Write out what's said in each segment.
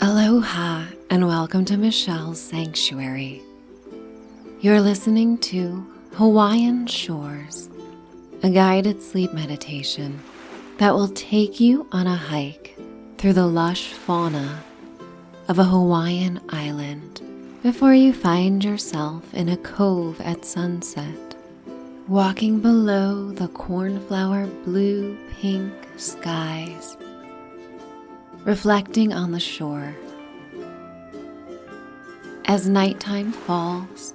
Aloha and welcome to Michelle's Sanctuary. You're listening to Hawaiian Shores, a guided sleep meditation that will take you on a hike through the lush fauna of a Hawaiian island before you find yourself in a cove at sunset, walking below the cornflower blue-pink skies, reflecting on the shore. As nighttime falls,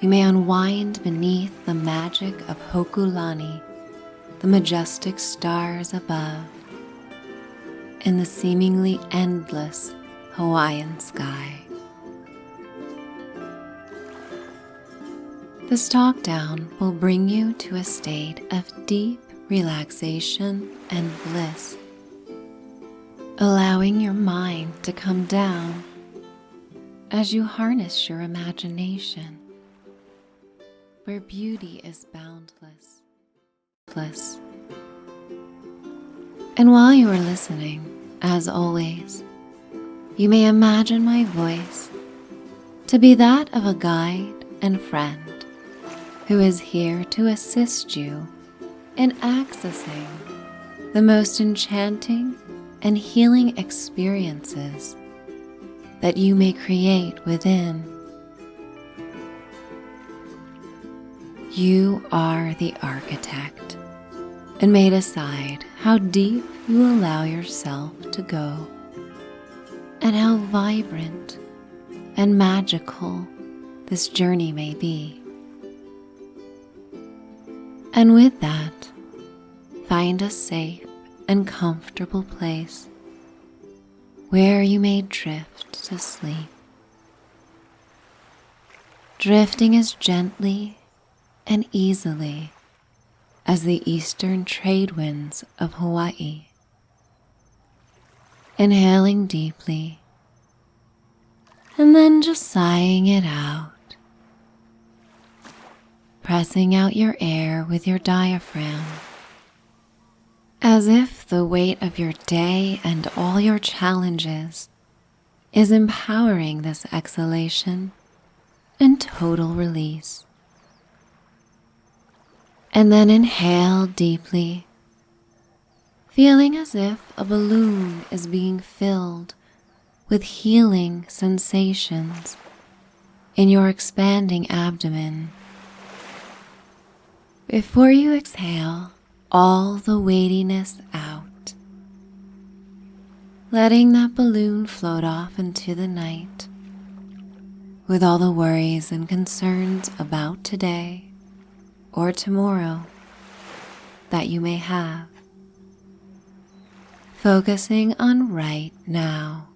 you may unwind beneath the magic of Hokulani, the majestic stars above, and the seemingly endless Hawaiian sky. This Talkdown will bring you to a state of deep relaxation and bliss, allowing your mind to come down as you harness your imagination, where beauty is boundless. And while you are listening, as always, you may imagine my voice to be that of a guide and friend who is here to assist you in accessing the most enchanting and healing experiences that you may create within. You are the architect and may decide how deep you allow yourself to go and how vibrant and magical this journey may be. And with that, find a safe and comfortable place where you may drift to sleep, drifting as gently and easily as the eastern trade winds of Hawaii. Inhaling deeply and then just sighing it out, pressing out your air with your diaphragm, as if the weight of your day and all your challenges is empowering this exhalation and total release. And then inhale deeply, feeling as if a balloon is being filled with healing sensations in your expanding abdomen. Before you exhale all the weightiness out, letting that balloon float off into the night with all the worries and concerns about today or tomorrow that you may have, focusing on right now.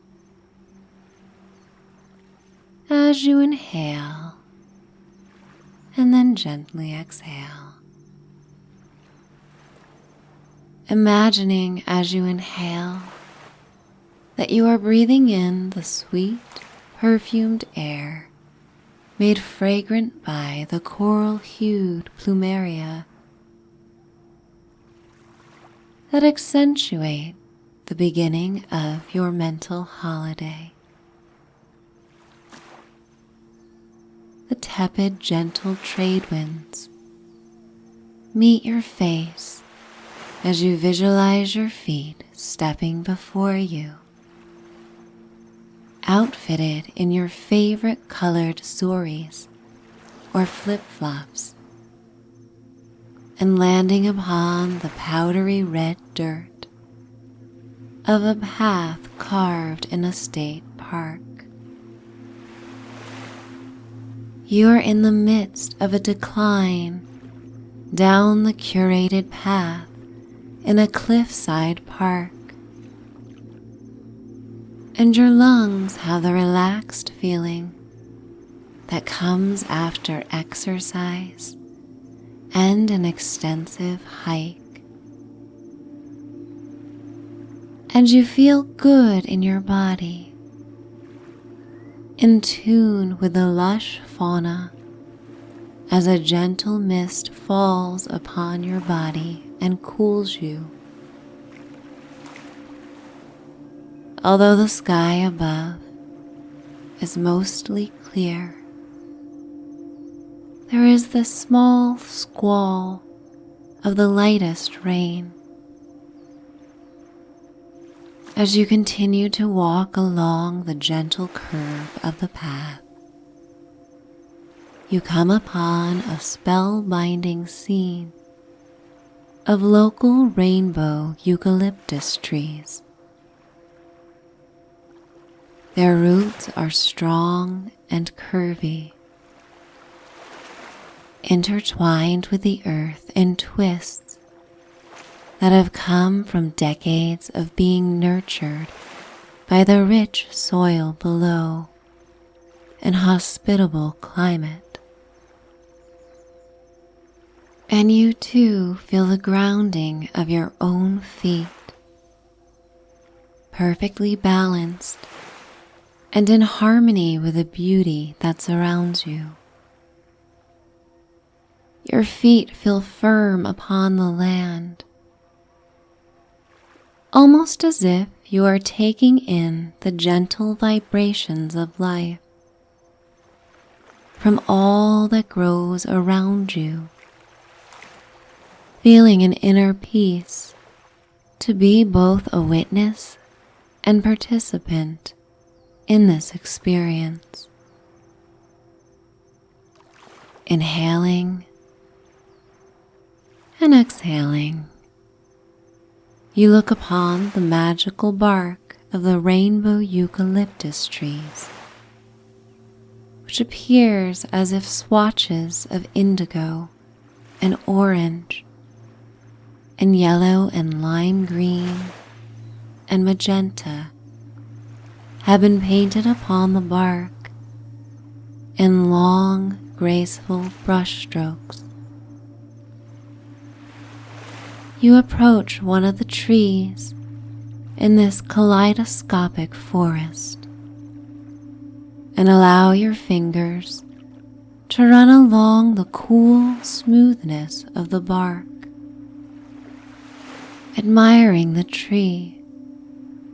As you inhale and then gently exhale, imagining as you inhale that you are breathing in the sweet, perfumed air made fragrant by the coral-hued plumeria that accentuate the beginning of your mental holiday. The tepid, gentle trade winds meet your face as you visualize your feet stepping before you, outfitted in your favorite colored soris or flip-flops, and landing upon the powdery red dirt of a path carved in a state park. You are in the midst of a decline down the curated path in a cliffside park, and your lungs have the relaxed feeling that comes after exercise and an extensive hike. And you feel good in your body, in tune with the lush fauna as a gentle mist falls upon your body and cools you. although the sky above is mostly clear, there is this small squall of the lightest rain. As you continue to walk along the gentle curve of the path, you come upon a spellbinding scene of local rainbow eucalyptus trees. Their roots are strong and curvy, intertwined with the earth in twists that have come from decades of being nurtured by the rich soil below and hospitable climate. And you too feel the grounding of your own feet, perfectly balanced and in harmony with the beauty that surrounds you. Your feet feel firm upon the land, almost as if you are taking in the gentle vibrations of life from all that grows around you, feeling an inner peace to be both a witness and participant in this experience. Inhaling and exhaling, you look upon the magical bark of the rainbow eucalyptus trees, which appears as if swatches of indigo and orange and yellow and lime green and magenta have been painted upon the bark in long, graceful brush strokes. You approach one of the trees in this kaleidoscopic forest and allow your fingers to run along the cool smoothness of the bark, admiring the tree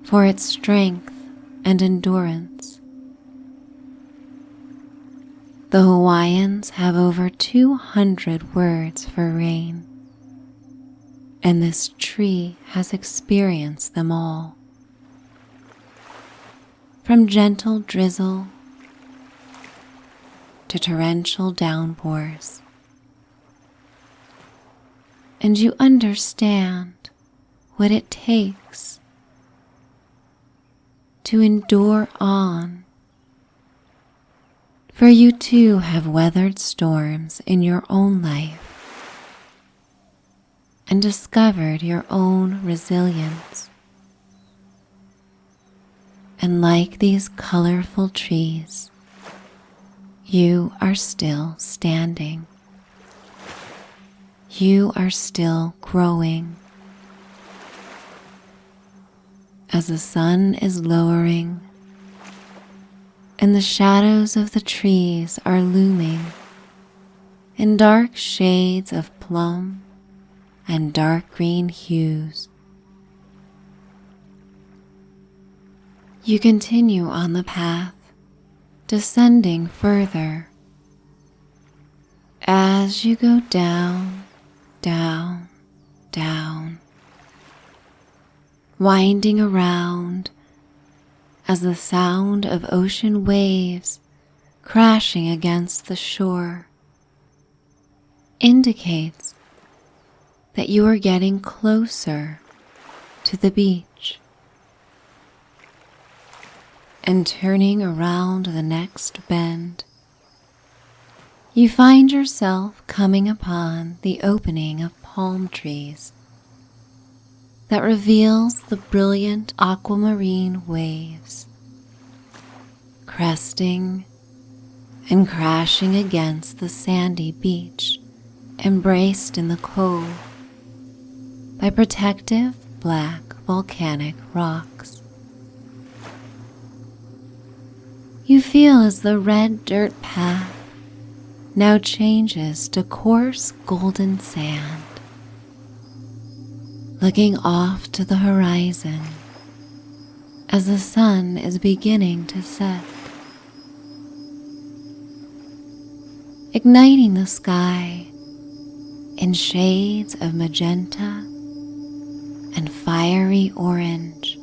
for its strength and endurance. The Hawaiians have over 200 words for rain, and this tree has experienced them all. From gentle drizzle to torrential downpours. And you understand what it takes to endure on, for you too have weathered storms in your own life and discovered your own resilience. And like these colorful trees, you are still standing. You are still growing. As the sun is lowering and the shadows of the trees are looming in dark shades of plum and dark green hues, you continue on the path, descending further. As you go down, down, down, winding around as the sound of ocean waves crashing against the shore indicates that you are getting closer to the beach. And turning around the next bend, you find yourself coming upon the opening of palm trees that reveals the brilliant aquamarine waves, cresting and crashing against the sandy beach embraced in the cove by protective black volcanic rocks. You feel as the red dirt path now changes to coarse golden sand. Looking off to the horizon as the sun is beginning to set, igniting the sky in shades of magenta and fiery orange.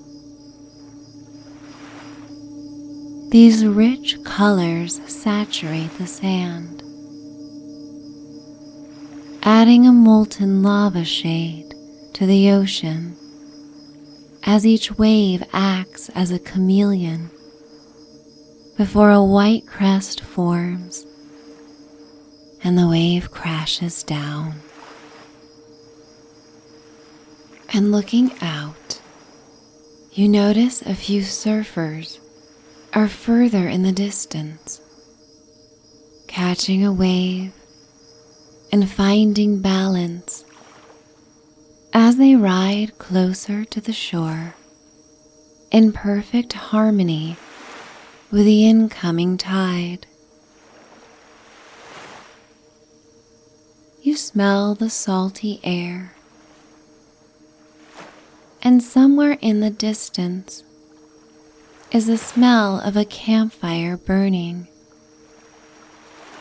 These rich colors saturate the sand, adding a molten lava shade to the ocean as each wave acts as a chameleon before a white crest forms and the wave crashes down. And looking out, you notice a few surfers are further in the distance, catching a wave and finding balance as they ride closer to the shore in perfect harmony with the incoming tide. You smell the salty air, and somewhere in the distance is the smell of a campfire burning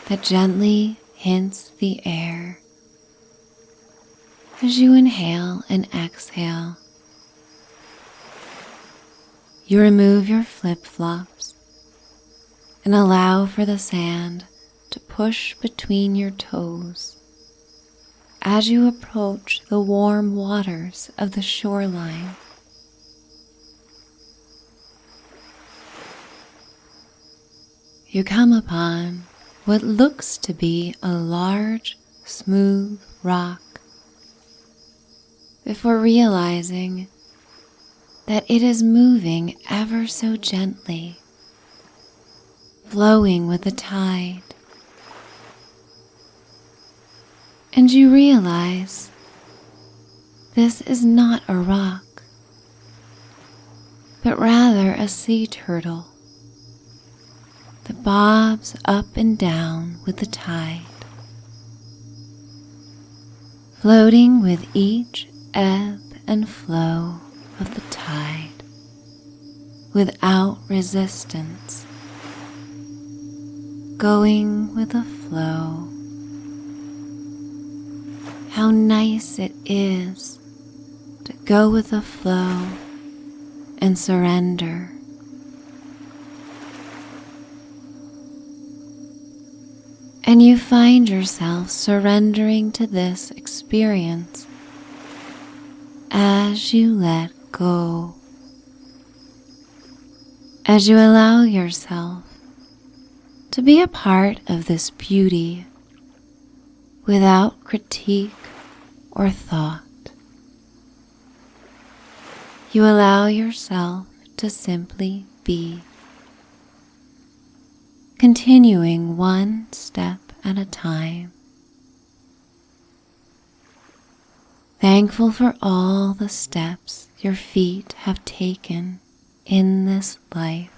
that gently hints the air as you inhale and exhale. You remove your flip-flops and allow for the sand to push between your toes as you approach the warm waters of the shoreline. You come upon what looks to be a large, smooth rock before realizing that it is moving ever so gently, flowing with the tide. And you realize this is not a rock, but rather a sea turtle that bobs up and down with the tide, floating with each ebb and flow of the tide without resistance, going with the flow. How nice it is to go with the flow and surrender. And you find yourself surrendering to this experience as you let go, as you allow yourself to be a part of this beauty without critique or thought. You allow yourself to simply be, continuing one step at a time, thankful for all the steps your feet have taken in this life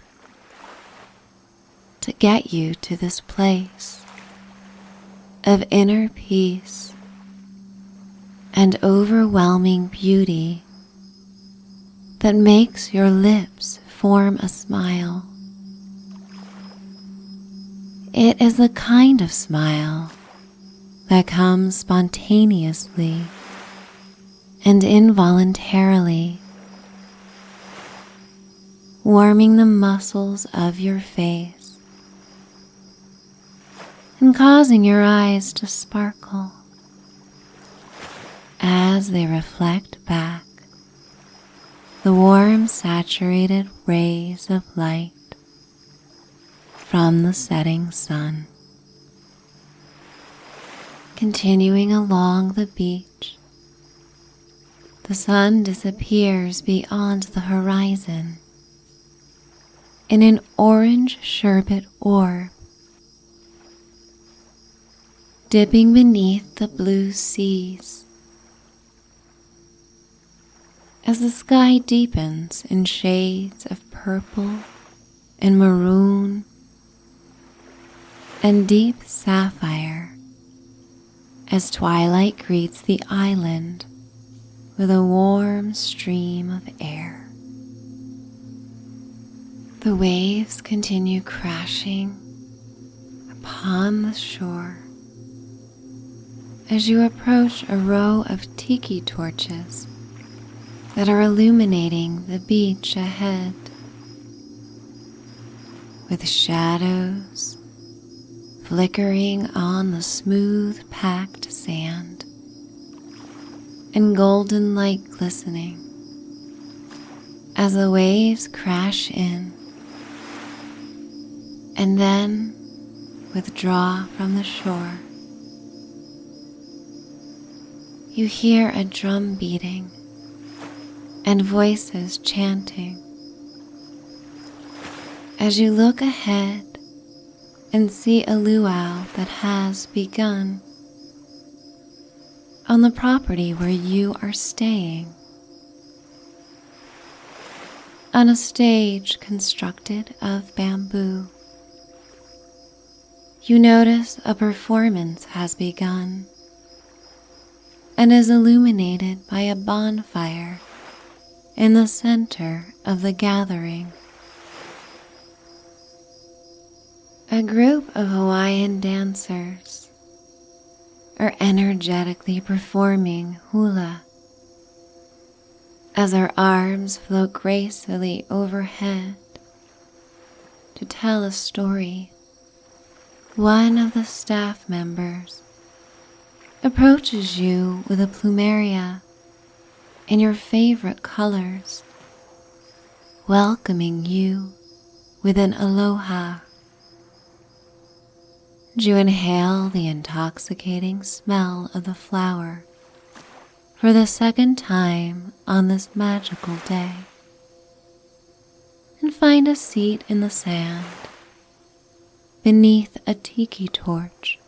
to get you to this place of inner peace and overwhelming beauty that makes your lips form a smile. It is the kind of smile that comes spontaneously and involuntarily, warming the muscles of your face and causing your eyes to sparkle as they reflect back the warm, saturated rays of light from the setting sun. Continuing along the beach, the sun disappears beyond the horizon in an orange sherbet orb, dipping beneath the blue seas. As the sky deepens in shades of purple and maroon and deep sapphire, as twilight greets the island with a warm stream of air. The waves continue crashing upon the shore as you approach a row of tiki torches that are illuminating the beach ahead, with shadows flickering on the smooth packed sand and golden light glistening as the waves crash in and then withdraw from the shore. You hear a drum beating and voices chanting as you look ahead and see a luau that has begun on the property where you are staying. On a stage constructed of bamboo, you notice a performance has begun and is illuminated by a bonfire in the center of the gathering. A group of Hawaiian dancers are energetically performing hula as our arms float gracefully overhead to tell a story. One of the staff members approaches you with a plumeria in your favorite colors, welcoming you with an aloha. You inhale the intoxicating smell of the flower for the second time on this magical day, and find a seat in the sand beneath a tiki torch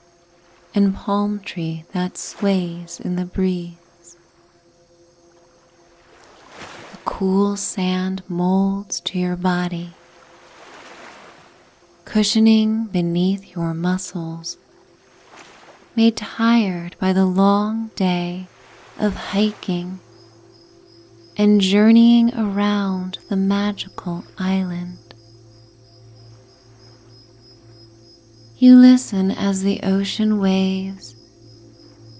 and palm tree that sways in the breeze. The cool sand molds to your body, cushioning beneath your muscles, made tired by the long day of hiking and journeying around the magical island. You listen as the ocean waves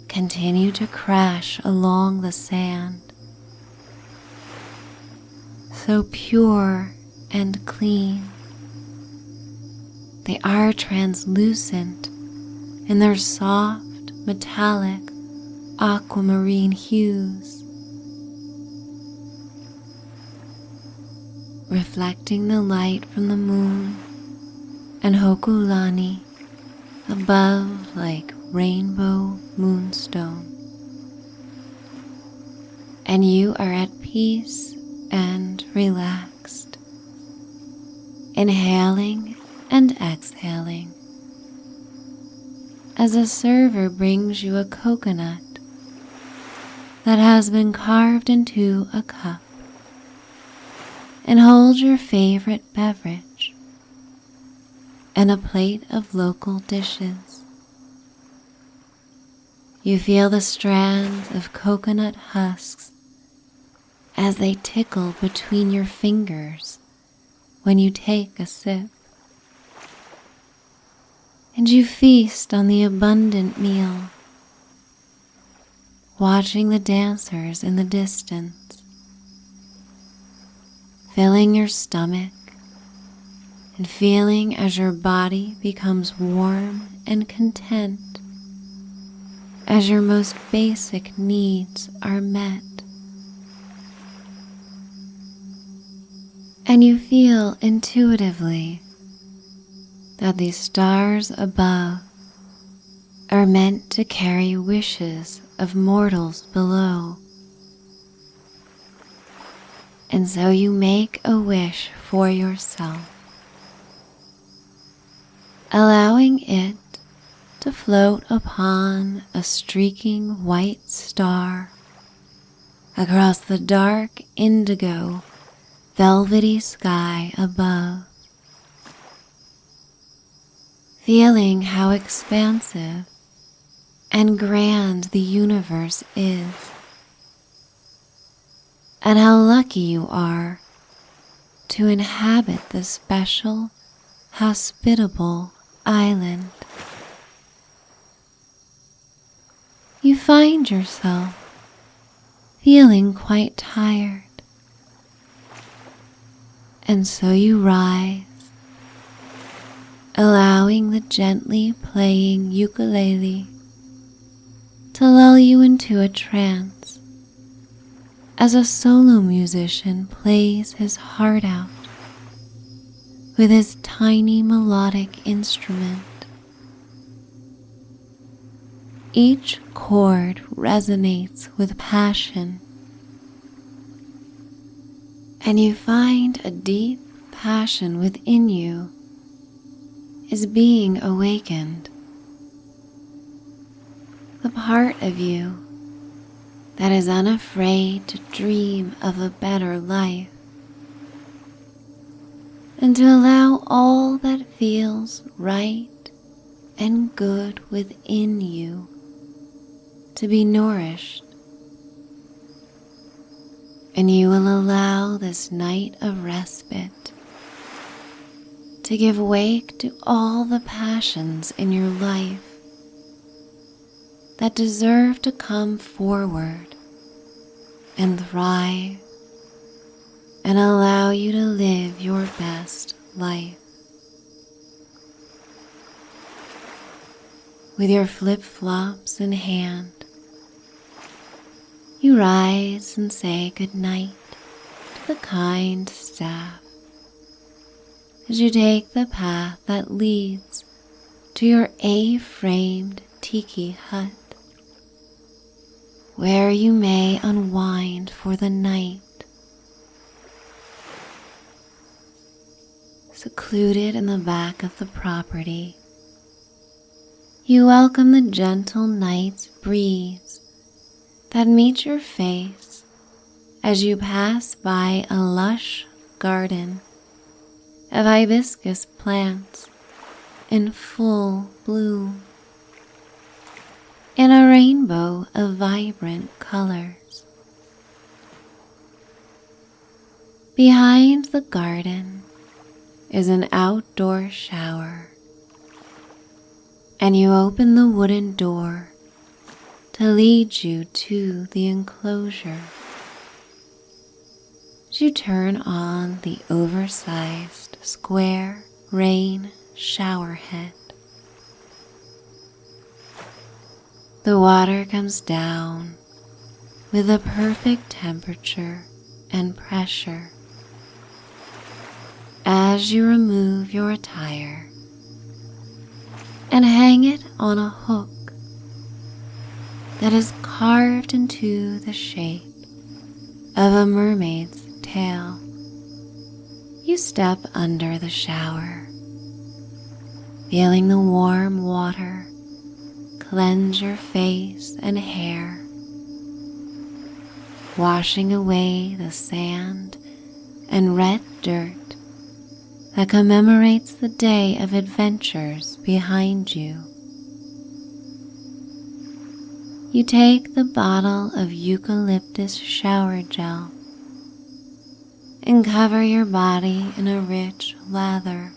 continue to crash along the sand, so pure and clean. They are translucent in their soft, metallic, aquamarine hues, reflecting the light from the moon and Hokulani above like rainbow moonstone. And you are at peace and relaxed, inhaling and exhaling as a server brings you a coconut that has been carved into a cup and holds your favorite beverage and a plate of local dishes. You feel the strands of coconut husks as they tickle between your fingers when you take a sip. And you feast on the abundant meal, watching the dancers in the distance, filling your stomach and feeling as your body becomes warm and content as your most basic needs are met. And you feel intuitively that the stars above are meant to carry wishes of mortals below. And so you make a wish for yourself, allowing it to float upon a streaking white star across the dark indigo velvety sky above. Feeling how expansive and grand the universe is, and how lucky you are to inhabit the special, hospitable island. You find yourself feeling quite tired, and so you rise, allowing the gently playing ukulele to lull you into a trance as a solo musician plays his heart out with his tiny melodic instrument. Each chord resonates with passion, and you find a deep passion within you is being awakened. The part of you that is unafraid to dream of a better life and to allow all that feels right and good within you to be nourished. And you will allow this night of respite to give wake to all the passions in your life that deserve to come forward and thrive and allow you to live your best life. With your flip-flops in hand, you rise and say goodnight to the kind staff as you take the path that leads to your A-framed tiki hut, where you may unwind for the night. Secluded in the back of the property, you welcome the gentle night's breeze that meets your face as you pass by a lush garden of hibiscus plants in full bloom, in a rainbow of vibrant colors. Behind the garden is an outdoor shower, and you open the wooden door to lead you to the enclosure. As you turn on the oversized square rain shower head, the water comes down with the perfect temperature and pressure. As you remove your attire and hang it on a hook that is carved into the shape of a mermaid's tail, you step under the shower, feeling the warm water cleanse your face and hair, washing away the sand and red dirt that commemorates the day of adventures behind you. You take the bottle of eucalyptus shower gel and cover your body in a rich lather,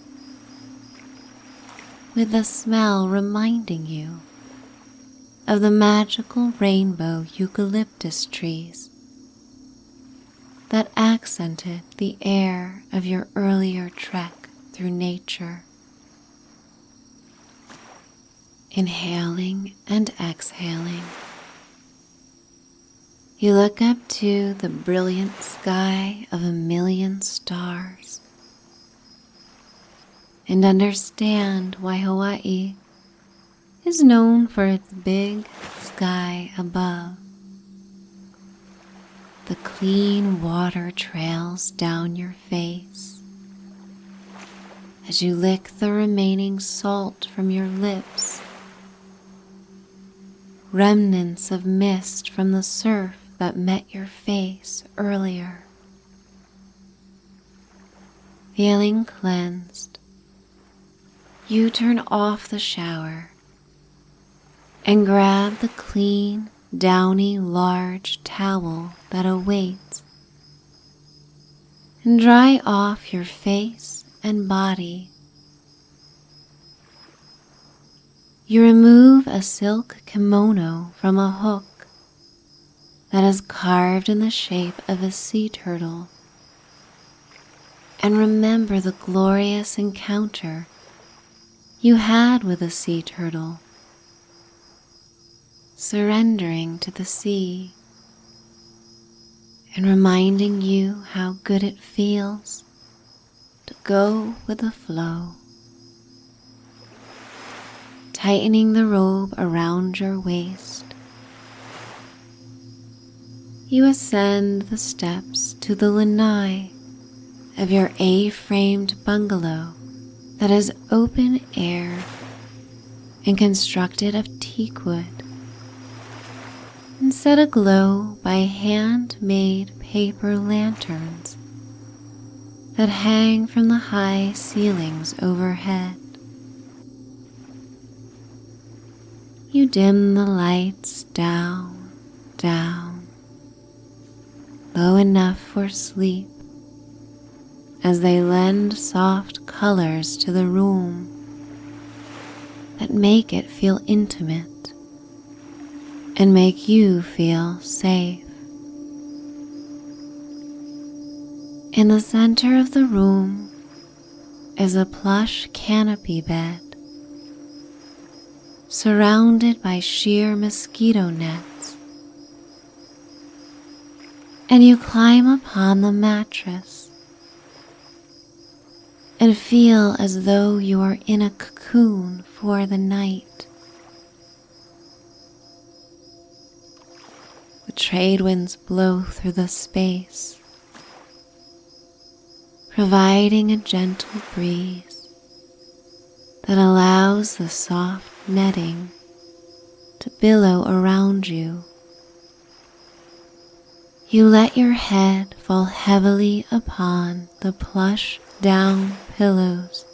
with the smell reminding you of the magical rainbow eucalyptus trees that accented the air of your earlier trek through nature. Inhaling and exhaling, you look up to the brilliant sky of 1,000,000 stars and understand why Hawaii is known for its big sky above. The clean water trails down your face as you lick the remaining salt from your lips, remnants of mist from the surf that met your face earlier. Feeling cleansed, you turn off the shower and grab the clean, downy, large towel that awaits and dry off your face and body. You remove a silk kimono from a hook that is carved in the shape of a sea turtle, and remember the glorious encounter you had with a sea turtle, surrendering to the sea and reminding you how good it feels to go with the flow. Tightening the robe around your waist, you ascend the steps to the lanai of your A-framed bungalow that is open air and constructed of teakwood, and set aglow by handmade paper lanterns that hang from the high ceilings overhead. You dim the lights down, down, low enough for sleep, as they lend soft colors to the room that make it feel intimate and make you feel safe. In the center of the room is a plush canopy bed, surrounded by sheer mosquito nets, and you climb upon the mattress and feel as though you are in a cocoon for the night. The trade winds blow through the space, providing a gentle breeze that allows the soft netting to billow around you. You let your head fall heavily upon the plush down pillows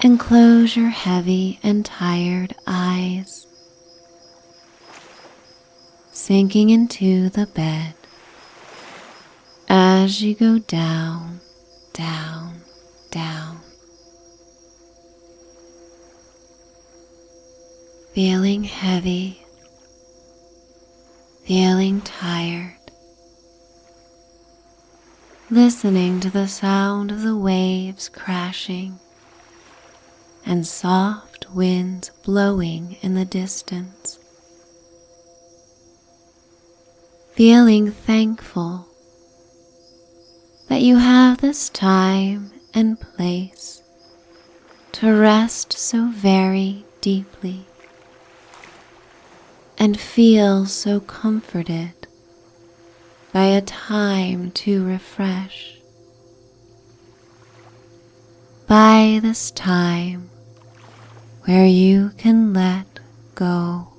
and close your heavy and tired eyes, sinking into the bed as you go down, down, down. Feeling heavy, feeling tired, listening to the sound of the waves crashing and soft winds blowing in the distance. Feeling thankful that you have this time and place to rest so very deeply and feel so comforted by a time to refresh. By this time where you can let go,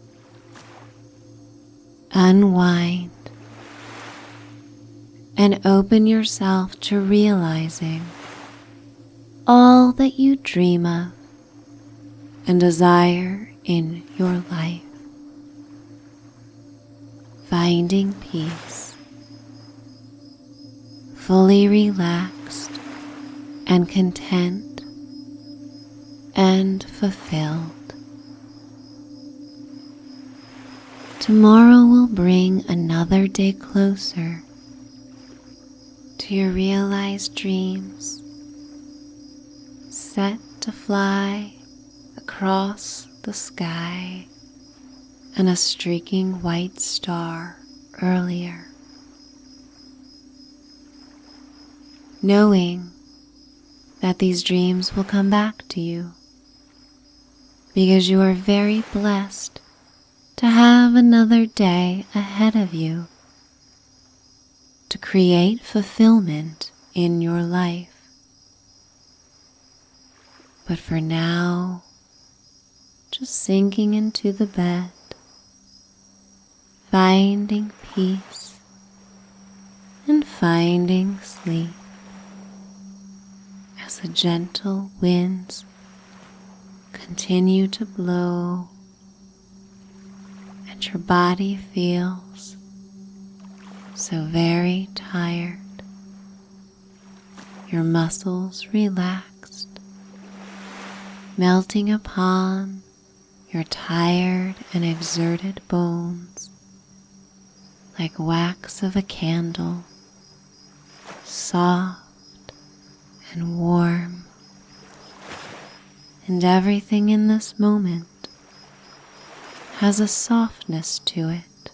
unwind, and open yourself to realizing all that you dream of and desire in your life. Finding peace, fully relaxed and content and fulfilled. Tomorrow will bring another day closer to your realized dreams, set to fly across the sky and a streaking white star earlier. Knowing that these dreams will come back to you because you are very blessed to have another day ahead of you to create fulfillment in your life. But for now, just sinking into the bed, finding peace and finding sleep as the gentle winds continue to blow and your body feels so very tired, your muscles relaxed, melting upon your tired and exerted bones like wax of a candle, soft and warm. And everything in this moment has a softness to it.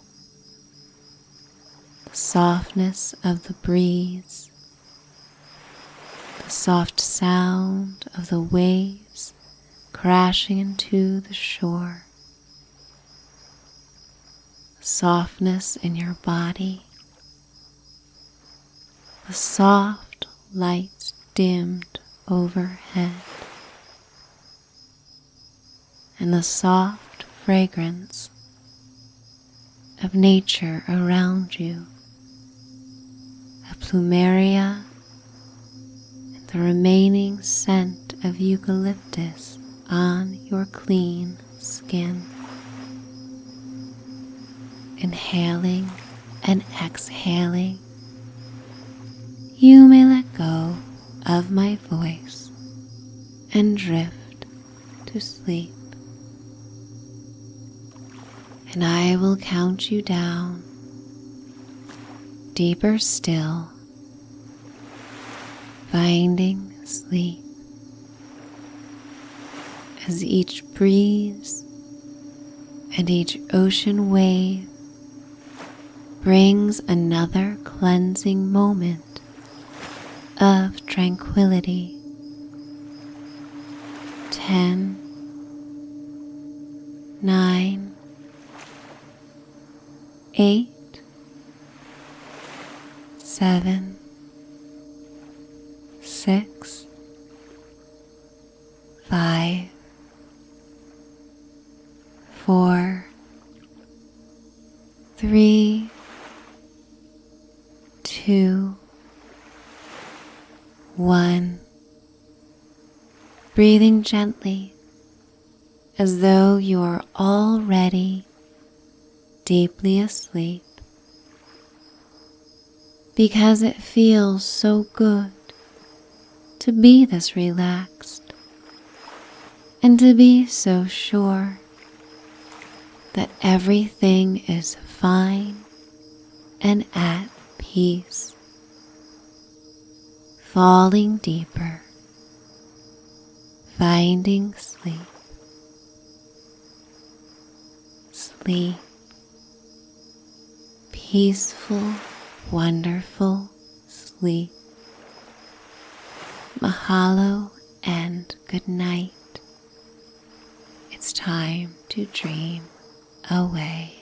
The softness of the breeze, the soft sound of the waves crashing into the shore, the softness in your body, the soft lights dimmed overhead, and the soft fragrance of nature around you, of plumeria and the remaining scent of eucalyptus on your clean skin. Inhaling and exhaling, you may let go of my voice and drift to sleep. And I will count you down, deeper still, finding sleep as each breeze and each ocean wave brings another cleansing moment of tranquility. 10, 9, 8, 7, 6, 5, 4, 3, 2, 1. Breathing gently as though you are already deeply asleep, because it feels so good to be this relaxed and to be so sure that everything is fine and at peace. Falling deeper, finding sleep. Sleep. Peaceful, wonderful sleep. Mahalo and good night. It's time to dream away.